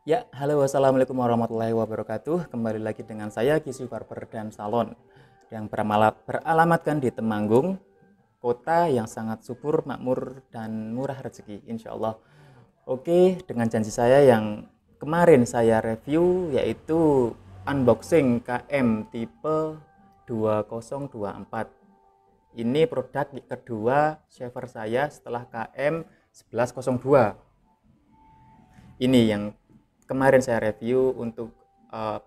Ya, halo, assalamualaikum warahmatullahi wabarakatuh. Kembali lagi dengan saya Gizi Barber dan Salon yang beralamatkan di Temanggung, kota yang sangat subur, makmur, dan murah rezeki, insya Allah. Oke, dengan janji saya yang kemarin saya review yaitu unboxing KM tipe 2024. Ini produk kedua shaver saya setelah KM 1102. Ini yang kemarin saya review untuk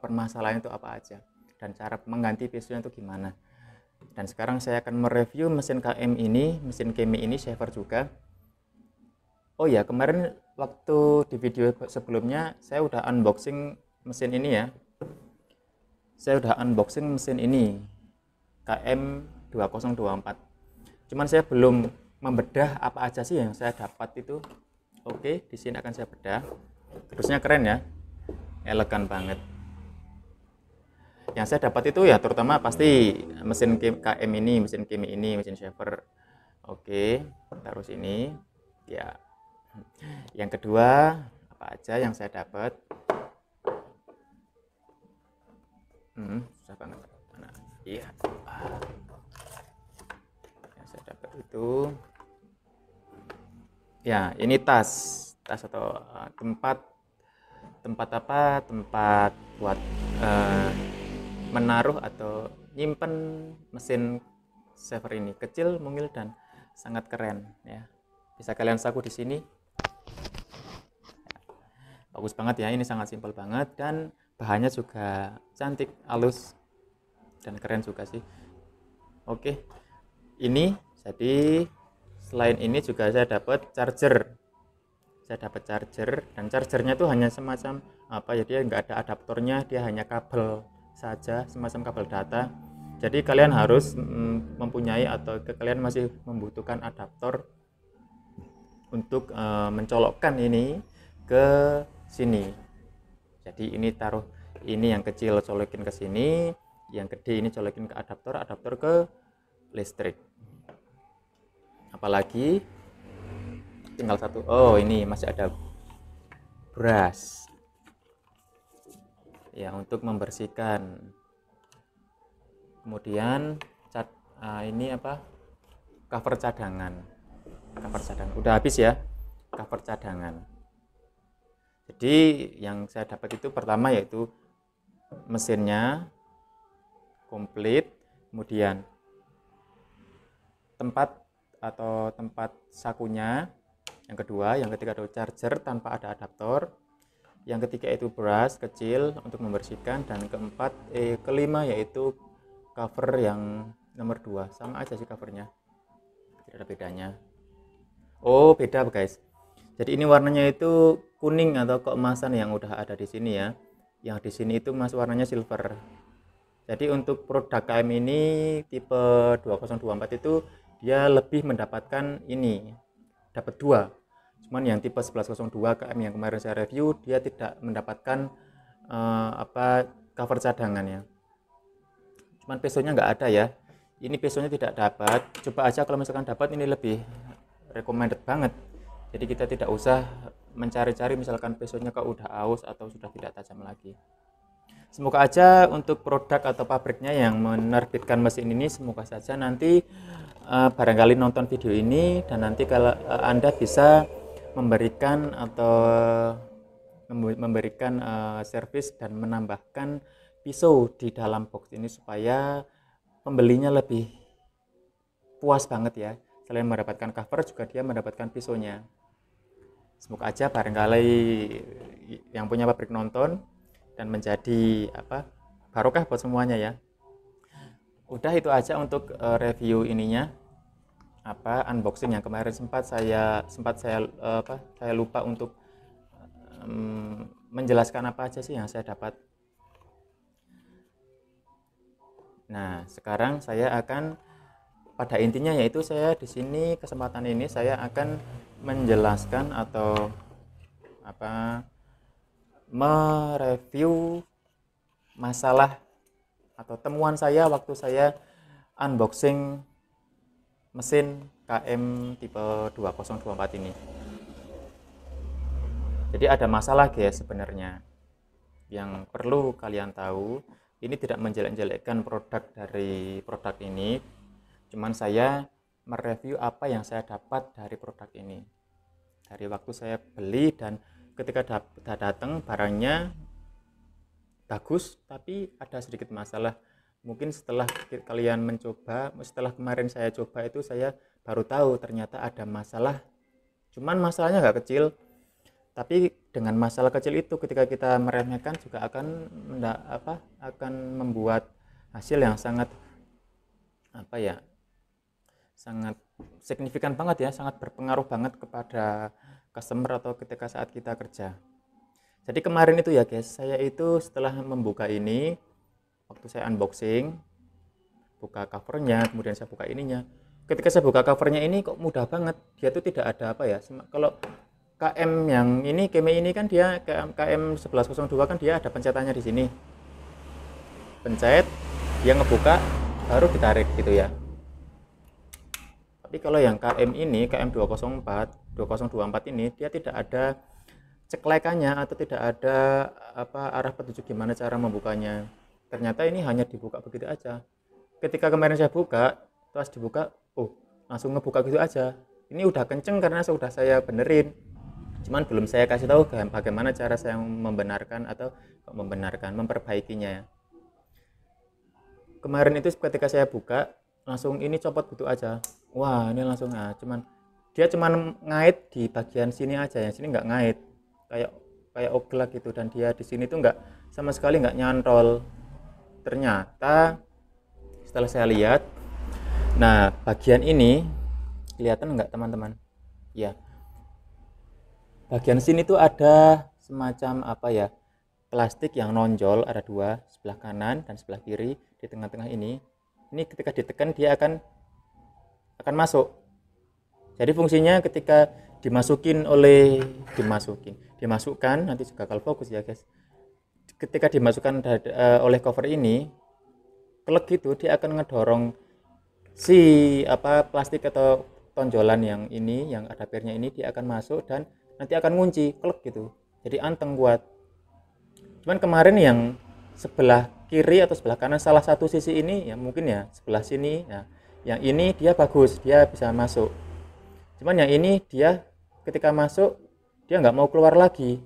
permasalahan itu apa aja dan cara mengganti pisaunya itu gimana. Dan sekarang saya akan mereview mesin KM ini, mesin Kemi ini shaver juga. Oh ya, kemarin waktu di video sebelumnya saya udah unboxing mesin ini ya. Saya udah unboxing mesin ini KM 2024. Cuman saya belum membedah apa aja sih yang saya dapat itu. Oke, di sini akan saya bedah. Terusnya keren ya, elegan banget. Yang saya dapat itu ya terutama pasti mesin KM ini, mesin Kemi ini, mesin shaver. Oke, taruh sini. Ya. Yang kedua, apa aja yang saya dapat? Susah banget. Mana? Iya. Yang saya dapat itu ya, ini tas atau tempat buat menaruh atau nyimpen mesin shaver ini. Kecil, mungil, dan sangat keren ya. Bisa kalian saku di sini. Bagus banget ya, ini sangat simpel banget dan bahannya juga cantik, halus, dan keren juga sih. Oke, ini jadi selain ini juga saya dapat charger. Dan chargernya tuh hanya semacam apa ya, dia nggak ada adaptornya, dia hanya kabel saja, semacam kabel data. Jadi kalian harus mempunyai atau kalian masih membutuhkan adaptor untuk mencolokkan ini ke sini. Jadi ini taruh ini yang kecil colokin ke sini, yang gede ini colokin ke adaptor ke listrik. Apalagi tinggal satu. Oh, ini masih ada brush ya untuk membersihkan. Kemudian ini apa, cover cadangan. Udah habis ya cover cadangan. Jadi yang saya dapat itu pertama yaitu mesinnya komplit, kemudian tempat sakunya. Yang kedua, yang ketiga itu charger tanpa ada adaptor. Yang ketiga itu brush kecil untuk membersihkan, dan kelima yaitu cover yang nomor 2. Sama aja sih covernya, tidak ada bedanya. Oh, beda guys. Jadi ini warnanya itu kuning atau keemasan yang udah ada di sini ya. Yang di sini itu warnanya silver. Jadi untuk produk KM ini tipe 2024 itu dia lebih mendapatkan ini, dapat 2. Cuman yang tipe 1102 KM yang kemarin saya review dia tidak mendapatkan cover cadangannya. Cuman pesonya nggak ada ya. Ini pesonya tidak dapat. Coba aja kalau misalkan dapat, ini lebih recommended banget. Jadi kita tidak usah mencari-cari misalkan pesonya kok udah aus atau sudah tidak tajam lagi. Semoga aja untuk produk atau pabriknya yang menerbitkan mesin ini, semoga saja nanti barangkali nonton video ini dan nanti kalau Anda bisa memberikan servis dan menambahkan pisau di dalam box ini supaya pembelinya lebih puas banget ya. Selain mendapatkan cover juga dia mendapatkan pisaunya. Semoga aja barangkali yang punya pabrik nonton dan menjadi barokah buat semuanya ya. Udah itu aja untuk review ininya, unboxing yang kemarin sempat saya lupa untuk menjelaskan apa aja sih yang saya dapat. Nah, sekarang saya akan pada intinya yaitu saya di sini kesempatan ini saya akan menjelaskan atau mereview masalah atau temuan saya waktu saya unboxing mesin KM tipe 2024 ini. Jadi ada masalah guys sebenarnya. Yang perlu kalian tahu, ini tidak menjelek-jelekkan produk dari produk ini, cuman saya mereview apa yang saya dapat dari produk ini dari waktu saya beli, dan ketika datang barangnya bagus tapi ada sedikit masalah. Mungkin setelah kalian mencoba, setelah kemarin saya coba itu, saya baru tahu ternyata ada masalah. Cuman masalahnya nggak kecil, tapi dengan masalah kecil itu ketika kita meremehkan juga akan membuat hasil yang sangat sangat signifikan banget ya, sangat berpengaruh banget kepada customer atau ketika saat kita kerja. Jadi kemarin itu ya guys, saya itu setelah membuka ini, waktu saya unboxing, buka covernya, kemudian saya buka ininya. Ketika saya buka covernya ini kok mudah banget, dia tuh tidak ada kalau KM yang ini, Keme ini kan dia KM 1102 kan dia ada pencetannya di sini. Pencet, dia ngebuka, baru ditarik gitu ya. Tapi kalau yang KM ini, KM 2024 ini, dia tidak ada ceklekannya atau tidak ada arah petunjuk gimana cara membukanya. Ternyata ini hanya dibuka begitu aja. Ketika kemarin saya buka, pas dibuka, langsung ngebuka gitu aja. Ini udah kenceng karena sudah saya benerin. Cuman belum saya kasih tahu bagaimana cara saya memperbaikinya. Kemarin itu ketika saya buka, langsung ini copot gitu aja. Wah, ini langsung cuman ngait di bagian sini aja, yang sini nggak ngait, kayak oglak gitu, dan dia di sini tuh nggak sama sekali nggak nyantol. Ternyata setelah saya lihat, nah bagian ini kelihatan nggak teman-teman? Ya, bagian sini tuh ada semacam plastik yang nonjol, ada dua, sebelah kanan dan sebelah kiri. Di tengah-tengah ini ketika ditekan dia akan masuk. Jadi fungsinya ketika dimasukkan, nanti juga kalau fokus ya guys, ketika dimasukkan oleh cover ini, klek gitu, dia akan ngedorong si plastik atau tonjolan yang ini, yang ada adapternya ini, dia akan masuk dan nanti akan ngunci, klek gitu, jadi anteng kuat. Cuman kemarin yang sebelah kiri atau sebelah kanan, salah satu sisi ini ya, mungkin ya sebelah sini ya, yang ini dia bagus, dia bisa masuk. Cuman yang ini dia ketika masuk dia nggak mau keluar lagi.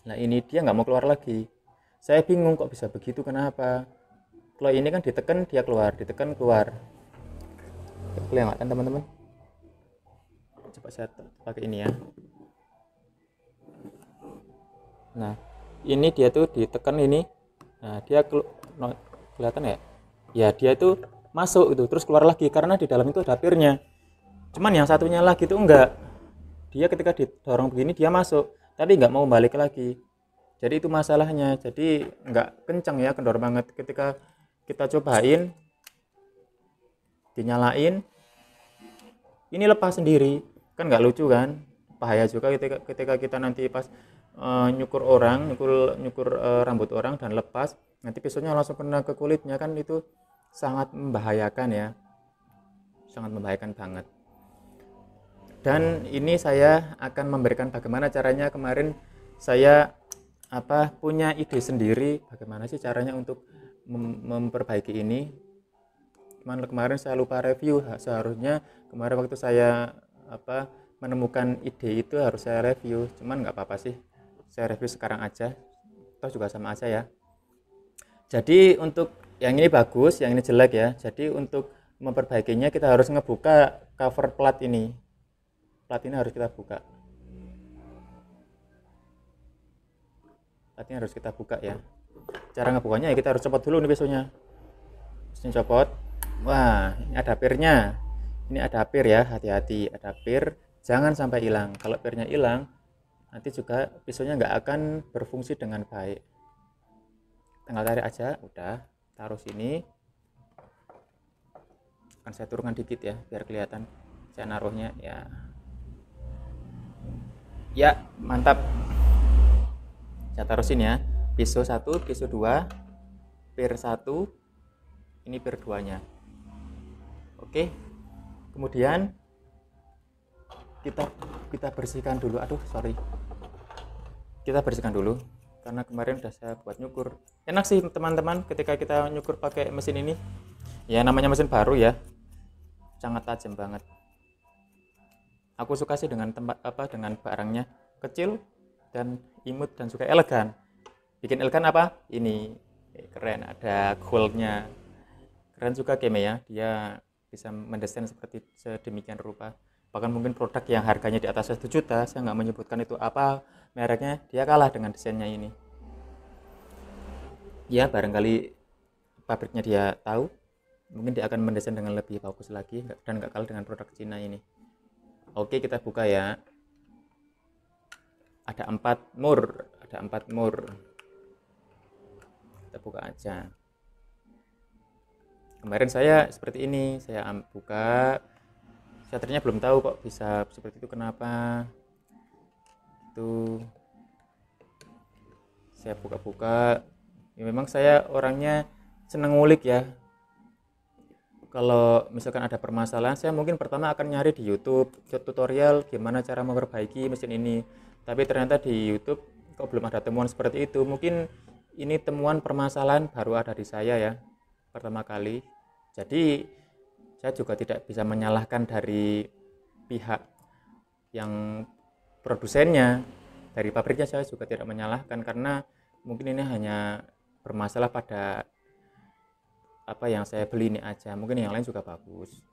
Nah ini dia nggak mau keluar lagi. Saya bingung kok bisa begitu, kenapa? Kalau ini kan ditekan dia keluar, ditekan keluar. Kelihatan teman-teman? Coba saya pakai ini ya. Nah ini dia tuh ditekan ini, nah dia kelihatan ya? Ya dia itu masuk itu, terus keluar lagi karena di dalam itu ada adapternya. Cuman yang satunya lagi itu enggak, dia ketika didorong begini dia masuk tapi nggak mau balik lagi. Jadi itu masalahnya, jadi nggak kencang ya, kendor banget. Ketika kita cobain, dinyalain, ini lepas sendiri, kan nggak lucu kan, bahaya juga ketika kita nanti pas nyukur rambut orang dan lepas, nanti pisaunya langsung kena ke kulitnya, kan itu sangat membahayakan ya, sangat membahayakan banget. Dan ini saya akan memberikan bagaimana caranya. Kemarin saya punya ide sendiri bagaimana sih caranya untuk memperbaiki ini. Cuman kemarin saya lupa review, seharusnya kemarin waktu saya menemukan ide itu harus saya review, cuman nggak apa-apa sih, saya review sekarang aja, toh juga sama aja ya. Jadi untuk yang ini bagus, yang ini jelek ya. Jadi untuk memperbaikinya kita harus ngebuka cover plat ini. Plat ini harus kita buka. Platnya harus kita buka ya. Cara ngebukanya ya kita harus copot dulu nih pisaunya. Terus copot. Wah, ini ada pirnya. Ini ada pir ya, hati-hati, ada pir, jangan sampai hilang. Kalau pirnya hilang, nanti juga pisaunya nggak akan berfungsi dengan baik. Tinggal tarik aja, udah, taruh sini. Akan saya turunkan dikit ya, biar kelihatan. Saya naruhnya ya. Ya, mantap. Saya taruh sini ya. Pisau 1, pisau 2, pir 1, ini pir 2-nya. Oke. Kemudian kita bersihkan dulu. Aduh, sorry. kita bersihkan dulu karena kemarin udah saya buat nyukur. Enak sih teman-teman ketika kita nyukur pakai mesin ini. Ya namanya mesin baru ya, sangat tajam banget. Aku suka sih dengan tempat dengan barangnya kecil dan imut dan juga elegan. Bikin elegan apa? Ini keren, ada goldnya. Keren juga game ya, dia bisa mendesain seperti sedemikian rupa. Bahkan mungkin produk yang harganya di atas 1 juta, saya nggak menyebutkan itu apa mereknya, dia kalah dengan desainnya ini. Ya barangkali pabriknya dia tahu, mungkin dia akan mendesain dengan lebih bagus lagi dan nggak kalah dengan produk Cina ini. Oke, kita buka ya. Ada 4 mur. Kita buka aja. Kemarin saya seperti ini, saya buka. Saya ternyata belum tahu kok bisa seperti itu, kenapa. Itu saya buka-buka. Ya, memang saya orangnya seneng ngulik ya. Kalau misalkan ada permasalahan, saya mungkin pertama akan nyari di YouTube tutorial gimana cara memperbaiki mesin ini. Tapi ternyata di YouTube kok belum ada temuan seperti itu. Mungkin ini temuan permasalahan baru ada di saya ya, pertama kali. Jadi saya juga tidak bisa menyalahkan dari pihak yang produsennya, dari pabriknya saya juga tidak menyalahkan karena mungkin ini hanya bermasalah pada apa yang saya beli ini aja, mungkin yang lain juga bagus.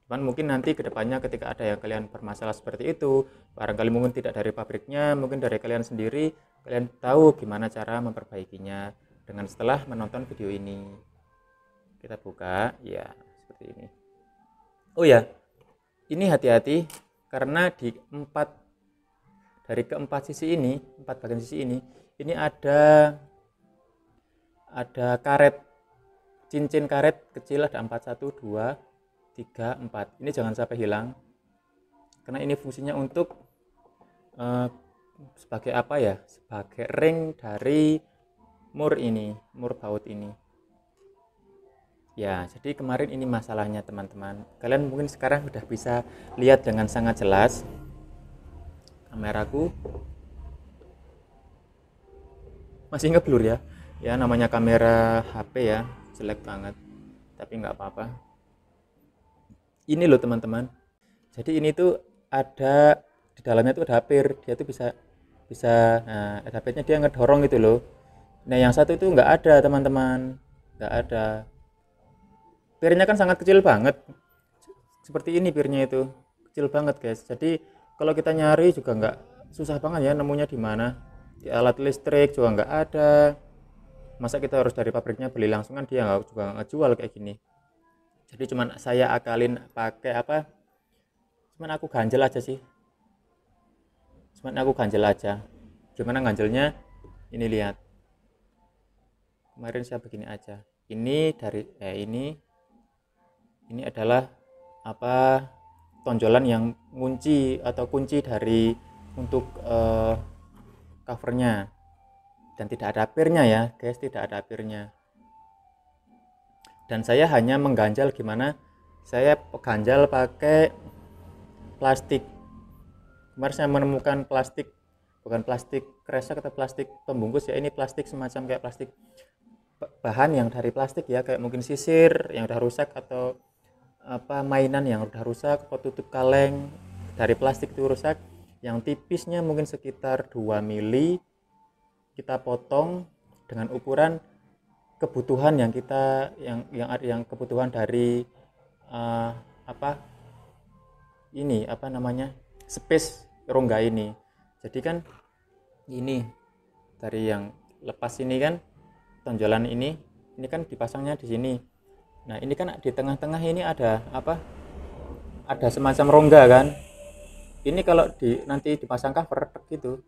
Cuman mungkin nanti kedepannya ketika ada yang kalian bermasalah seperti itu, barangkali mungkin tidak dari pabriknya, mungkin dari kalian sendiri, kalian tahu gimana cara memperbaikinya dengan setelah menonton video ini. Kita buka ya seperti ini. Oh ya, ini hati-hati karena di keempat sisi ini, 4 bagian sisi ini ada karet, cincin karet kecil, ada 4, 1, 2, 3, 4. Ini jangan sampai hilang karena ini fungsinya untuk sebagai apa ya, sebagai ring dari mur baut ini ya. Jadi kemarin ini masalahnya teman-teman, kalian mungkin sekarang udah bisa lihat dengan sangat jelas. Kameraku masih ngeblur ya, namanya kamera HP ya, jelek banget, tapi nggak apa-apa. Ini loh teman-teman, jadi ini tuh ada di dalamnya tuh ada pir, dia tuh bisa nah ada pirnya, dia ngedorong gitu loh. Nah yang satu itu nggak ada teman-teman, nggak ada. Pirnya kan sangat kecil banget, seperti ini pirnya itu kecil banget guys. Jadi kalau kita nyari juga nggak, susah banget ya nemunya di mana. Di alat listrik juga nggak ada. Masa kita harus dari pabriknya beli langsung, kan dia nggak juga ngejual kayak gini. Jadi cuman saya akalin pakai apa, cuman aku ganjel aja sih, gimana ganjelnya ini, lihat. Kemarin saya begini aja, ini dari ini adalah apa, tonjolan yang kunci dari untuk covernya, dan tidak ada pirnya ya guys, tidak ada pirnya. Dan saya hanya mengganjal, gimana saya ganjal pakai plastik. Kemarin saya menemukan plastik, bukan plastik kresek atau plastik pembungkus ya, ini plastik semacam kayak plastik, bahan yang dari plastik ya, kayak mungkin sisir yang udah rusak atau apa, mainan yang udah rusak, atau tutup kaleng dari plastik itu rusak, yang tipisnya mungkin sekitar 2 mili, kita potong dengan ukuran kebutuhan yang kita yang kebutuhan dari apa ini, apa namanya, space rongga ini. Jadi kan ini dari yang lepas ini kan, tonjolan ini kan dipasangnya di sini. Nah ini kan di tengah-tengah ini ada apa, ada semacam rongga kan. Ini kalau nanti dipasang cover gitu,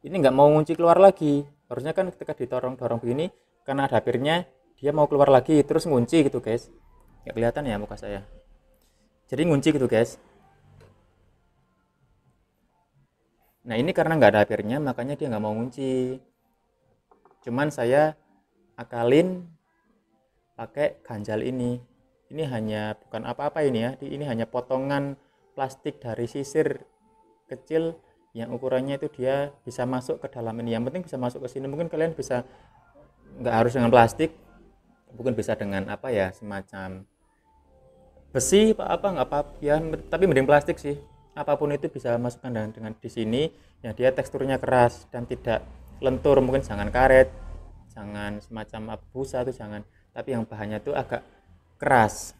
ini nggak mau ngunci keluar lagi. Harusnya kan ketika didorong begini, karena ada pirnya, dia mau keluar lagi terus ngunci gitu guys. Nggak kelihatan ya muka saya, jadi ngunci gitu guys. Nah ini karena nggak ada pirnya, makanya dia nggak mau ngunci. Cuman saya akalin pakai ganjal ini hanya bukan apa-apa ini ya, ini hanya potongan plastik dari sisir kecil yang ukurannya itu dia bisa masuk ke dalam ini. Yang penting bisa masuk ke sini. Mungkin kalian bisa, nggak harus dengan plastik, mungkin bisa dengan apa ya, semacam besi apa nggak apa ya, tapi mending plastik sih. Apapun itu bisa masukkan dengan di sini yang dia teksturnya keras dan tidak lentur. Mungkin jangan karet, jangan semacam busa itu jangan, tapi yang bahannya itu agak keras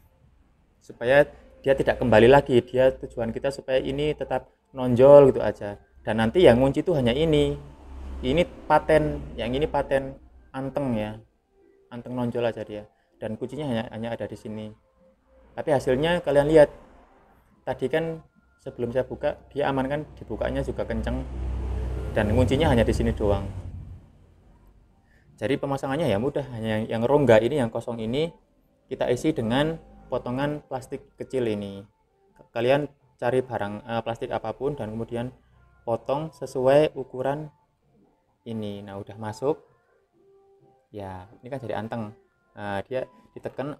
supaya dia tidak kembali lagi. Dia tujuan kita supaya ini tetap nonjol gitu aja. Dan nanti yang ngunci itu hanya ini paten, yang ini paten anteng ya, anteng nonjol aja dia, dan kuncinya hanya ada di sini. Tapi hasilnya kalian lihat tadi kan, sebelum saya buka dia aman kan, dibukanya juga kenceng, dan kuncinya hanya di sini doang. Jadi pemasangannya ya mudah, hanya yang rongga ini, yang kosong ini kita isi dengan potongan plastik kecil ini. Kalian cari barang plastik apapun dan kemudian potong sesuai ukuran ini. Nah udah masuk ya, ini kan jadi anteng. Nah dia ditekan,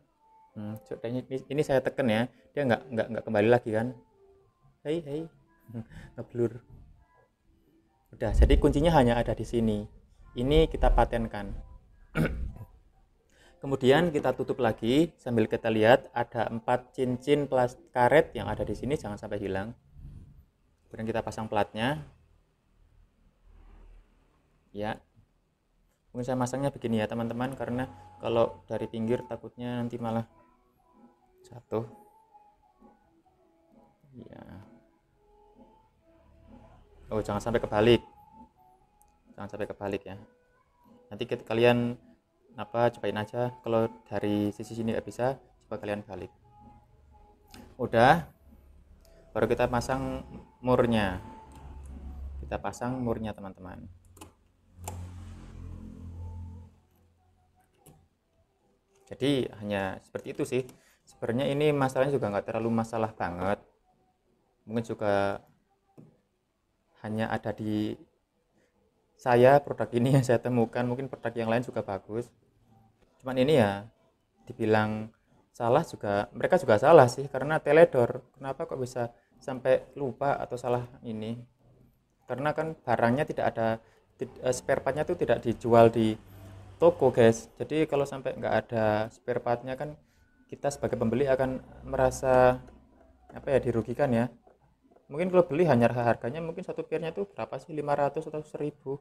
ini saya tekan ya, dia nggak kembali lagi kan. Hei ngeblur. Udah, jadi kuncinya hanya ada di sini. Ini kita patenkan. Kemudian kita tutup lagi sambil kita lihat ada 4 cincin plastik karet yang ada di sini, jangan sampai hilang. Kemudian kita pasang platnya. Ya. Mungkin saya masangnya begini ya teman-teman, karena kalau dari pinggir takutnya nanti malah jatuh. Ya. Oh, jangan sampai kebalik. Jangan sampai kebalik ya. Nanti kalian cobain aja, kalau dari sisi sini nggak bisa, coba kalian balik. Udah, baru kita pasang murnya. Kita pasang murnya teman-teman. Jadi hanya seperti itu sih. Sebenarnya ini masalahnya juga nggak terlalu masalah banget. Mungkin juga hanya ada di saya produk ini yang saya temukan. Mungkin produk yang lain juga bagus. Cuman ini ya dibilang salah juga, mereka juga salah sih, karena teledor. Kenapa kok bisa sampai lupa atau salah ini? Karena kan barangnya tidak ada, spare partnya itu tidak dijual di toko guys. Jadi kalau sampai nggak ada spare partnya kan, kita sebagai pembeli akan merasa dirugikan ya. Mungkin kalau beli hanya harganya mungkin satu pirnya itu berapa sih, 500 atau 1000.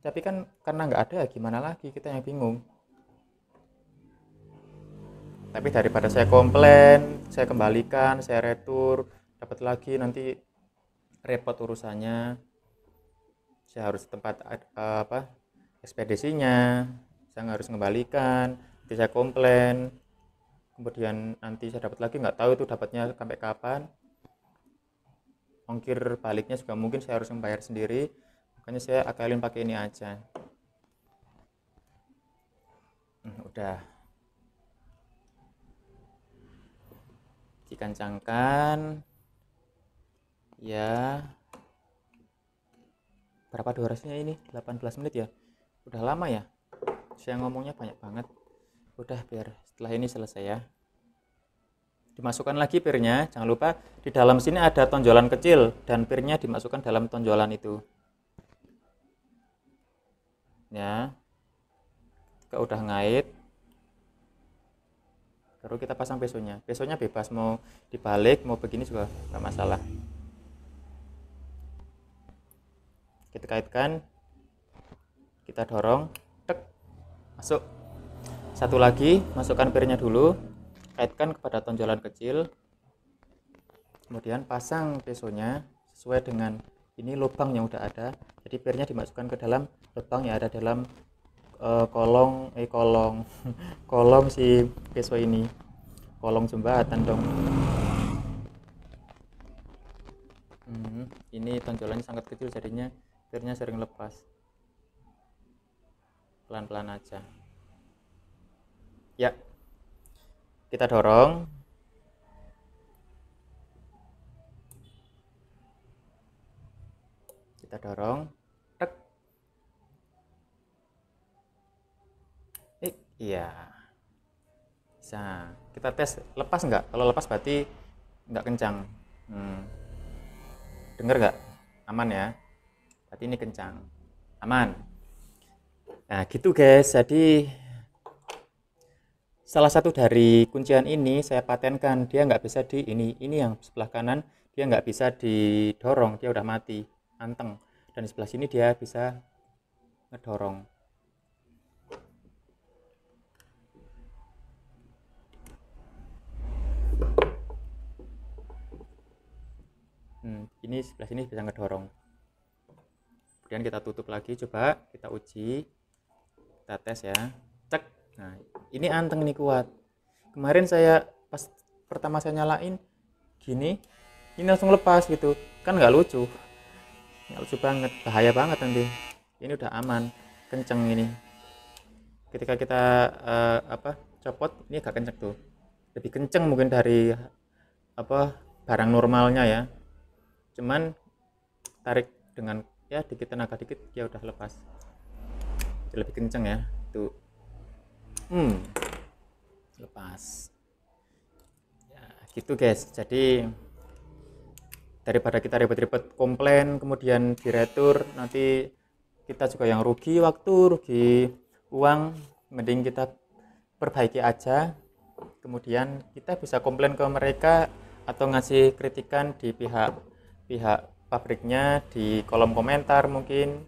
Tapi kan karena nggak ada, gimana lagi, kita yang bingung. Tapi daripada saya komplain, saya kembalikan, saya retur, dapat lagi nanti repot urusannya. Saya harus tempat ekspedisinya, saya harus mengembalikan, nanti saya komplain, kemudian nanti saya dapat lagi, nggak tahu itu dapatnya sampai kapan. Ongkir baliknya juga mungkin saya harus membayar sendiri, makanya saya akalin pakai ini aja. Udah dikencangkan ya. Berapa durasinya ini? 18 menit ya. Udah lama ya, saya ngomongnya banyak banget. Udah, biar setelah ini selesai ya. Dimasukkan lagi pirnya, jangan lupa di dalam sini ada tonjolan kecil, dan pirnya dimasukkan dalam tonjolan itu ya. Ketika udah ngait, baru kita pasang pesonya. Pesonya bebas, mau dibalik mau begini juga nggak masalah. Kita kaitkan, kita dorong, tek, masuk. Satu lagi, masukkan pirnya dulu, kaitkan kepada tonjolan kecil, kemudian pasang pesonya sesuai dengan ini lubang yang udah ada. Jadi pirnya dimasukkan ke dalam lubang yang ada dalam kolong si peso ini, kolong jembatan dong. Ini tonjolannya sangat kecil, jadinya pirnya sering lepas. Pelan-pelan aja ya. Kita dorong, tek. Iya, bisa. Kita tes lepas nggak. Kalau lepas berarti nggak kencang. Dengar nggak? Aman ya. berarti ini kencang, aman. Nah gitu guys, jadi salah satu dari kuncian ini saya patenkan, dia nggak bisa di ini yang sebelah kanan dia nggak bisa didorong, dia udah mati, anteng. Dan sebelah sini dia bisa ngedorong. Ini sebelah sini bisa ngedorong. Kemudian kita tutup lagi, coba kita uji, kita tes ya, cek. Nah ini anteng, ini kuat. Kemarin saya pas pertama saya nyalain gini, ini langsung lepas gitu, kan nggak lucu banget, bahaya banget nanti. Ini udah aman, kenceng ini. Ketika kita copot, ini agak kenceng tuh, lebih kenceng mungkin dari barang normalnya ya. Cuman tarik dengan ya dikit tenaga dikit, ya udah lepas. Lebih kenceng ya tuh. Lepas ya, gitu guys. Jadi daripada kita ribet-ribet komplain kemudian diretur, nanti kita juga yang rugi waktu, rugi uang, mending kita perbaiki aja. Kemudian kita bisa komplain ke mereka atau ngasih kritikan di pihak pabriknya, di kolom komentar, mungkin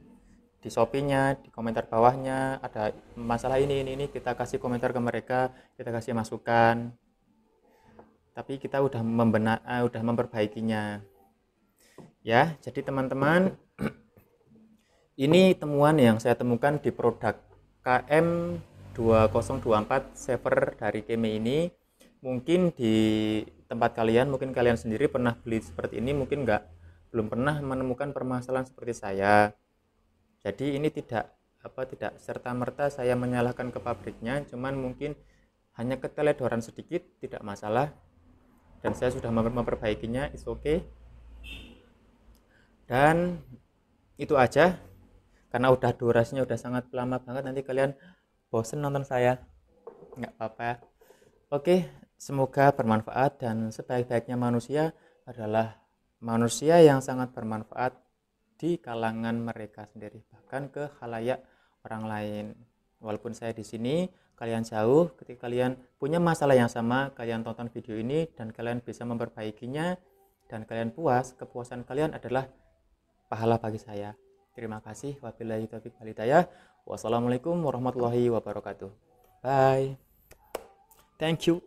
di Shopee-nya, di komentar bawahnya ada masalah ini, kita kasih komentar ke mereka, kita kasih masukan. Tapi kita udah memperbaikinya. Ya, jadi teman-teman, ini temuan yang saya temukan di produk KM2024 saver dari Keme ini. Mungkin di tempat kalian, mungkin kalian sendiri pernah beli seperti ini, mungkin belum pernah menemukan permasalahan seperti saya. Jadi ini tidak serta-merta saya menyalahkan ke pabriknya, cuman mungkin hanya keteledoran sedikit, tidak masalah. Dan saya sudah memperbaikinya, it's okay. Dan itu aja, karena udah durasinya udah sangat lama banget, nanti kalian bosen nonton saya, nggak apa-apa. Oke, semoga bermanfaat, dan sebaik-baiknya manusia adalah manusia yang sangat bermanfaat di kalangan mereka sendiri, bahkan ke khalayak orang lain. Walaupun saya di sini, kalian jauh, ketika kalian punya masalah yang sama, kalian tonton video ini dan kalian bisa memperbaikinya dan kalian puas, kepuasan kalian adalah pahala bagi saya. Terima kasih. Wabillahi taufiq wal hidayah. Wassalamualaikum warahmatullahi wabarakatuh. Bye. Thank you.